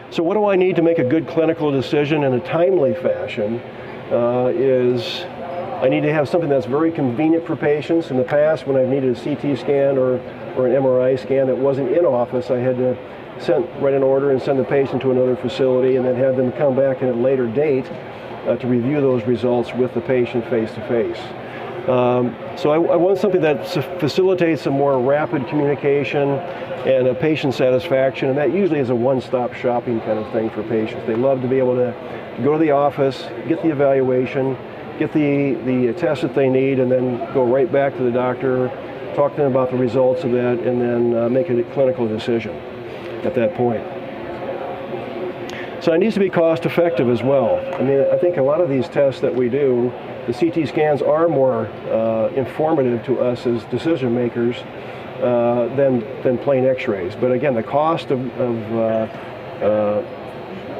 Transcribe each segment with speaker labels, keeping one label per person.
Speaker 1: So what do I need to make a good clinical decision in a timely fashion is I need to have something that's very convenient for patients. In the past, when I've needed a CT scan or an MRI scan that wasn't in office, I had to write an order and send the patient to another facility and then have them come back at a later date to review those results with the patient face-to-face. So I want something that facilitates a more rapid communication and a patient satisfaction, and that usually is a one-stop shopping kind of thing for patients. They love to be able to go to the office, get the evaluation, get the test that they need, and then go right back to the doctor, talk to them about the results of that, and then make a clinical decision at that point. So it needs to be cost effective as well. I mean, I think a lot of these tests that we do, the CT scans are more informative to us as decision makers than plain x-rays. But again, the cost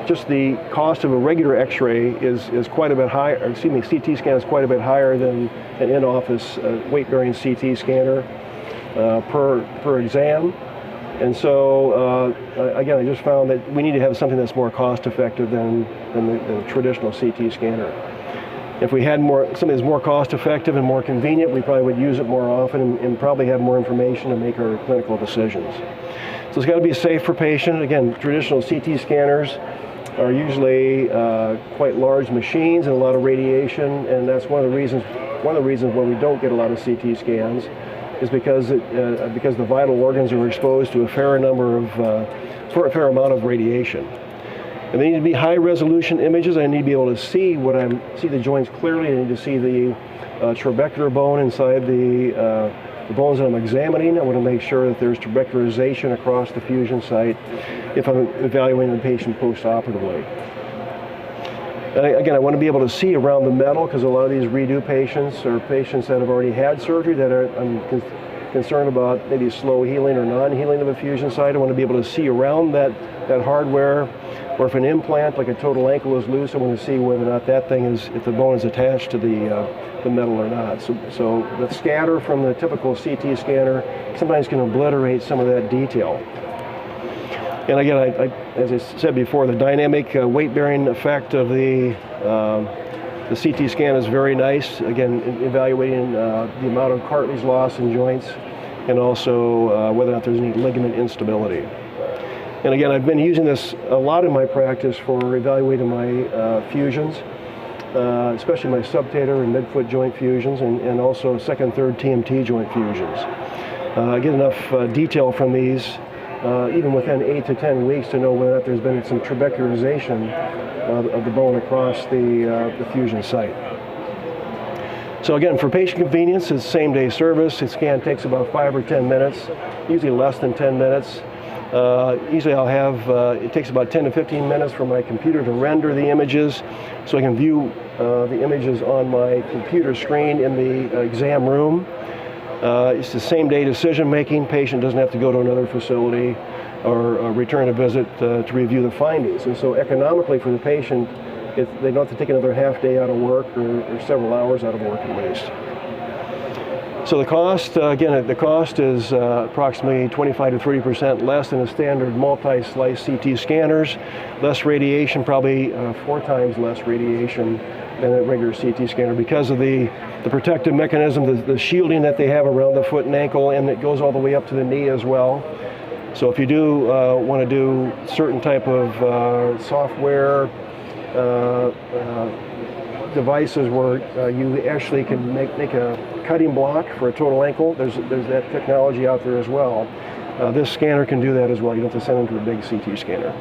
Speaker 1: just the cost of a regular x-ray is quite a bit higher, CT scan is quite a bit higher than an in-office weight-bearing CT scanner per exam. And so, again, I just found that we need to have something that's more cost-effective than the traditional CT scanner. If we had something that's more cost-effective and more convenient, we probably would use it more often and probably have more information to make our clinical decisions. So it's got to be safe for patient. Again, traditional CT scanners are usually quite large machines and a lot of radiation, and that's one of the reasons why we don't get a lot of CT scans is because the vital organs are exposed to a fair amount of radiation. And they need to be high resolution images. I need to be able to see see the joints clearly. I need to see the trabecular bone inside the bones that I'm examining. I want to make sure that there's trabecularization across the fusion site if I'm evaluating the patient post-operatively. And again, I want to be able to see around the metal because a lot of these redo patients are patients that have already had surgery that I'm concerned about maybe slow healing or non-healing of a fusion site. I want to be able to see around that hardware, or if an implant like a total ankle is loose, I want to see whether or not that thing if the bone is attached to the metal or not. So the scatter from the typical CT scanner sometimes can obliterate some of that detail. And again, as I said before, the dynamic weight-bearing effect of the CT scan is very nice. Again, evaluating the amount of cartilage loss in joints and also whether or not there's any ligament instability. And again, I've been using this a lot in my practice for evaluating my fusions, especially my subtalar and midfoot joint fusions and also second, third TMT joint fusions. I get enough detail from these even within 8 to 10 weeks to know whether or not there's been some trabecularization of the bone across the fusion site. So again, for patient convenience, it's same-day service. The scan takes about 5 or 10 minutes, usually less than 10 minutes. Usually I'll have, it takes about 10 to 15 minutes for my computer to render the images so I can view the images on my computer screen in the exam room. It's the same day decision making. Patient doesn't have to go to another facility or return a visit to review the findings. And so economically for the patient, they don't have to take another half day out of work or several hours out of work at least. So the cost, again, the cost is approximately 25 to 30% less than a standard multi-slice CT scanners. Less radiation, probably 4 times less radiation than a regular CT scanner because of the protective mechanism, the shielding that they have around the foot and ankle, and it goes all the way up to the knee as well. So if you do want to do certain type of software devices where you actually can make a cutting block for a total ankle, there's that technology out there as well. This scanner can do that as well. You don't have to send them to a big CT scanner.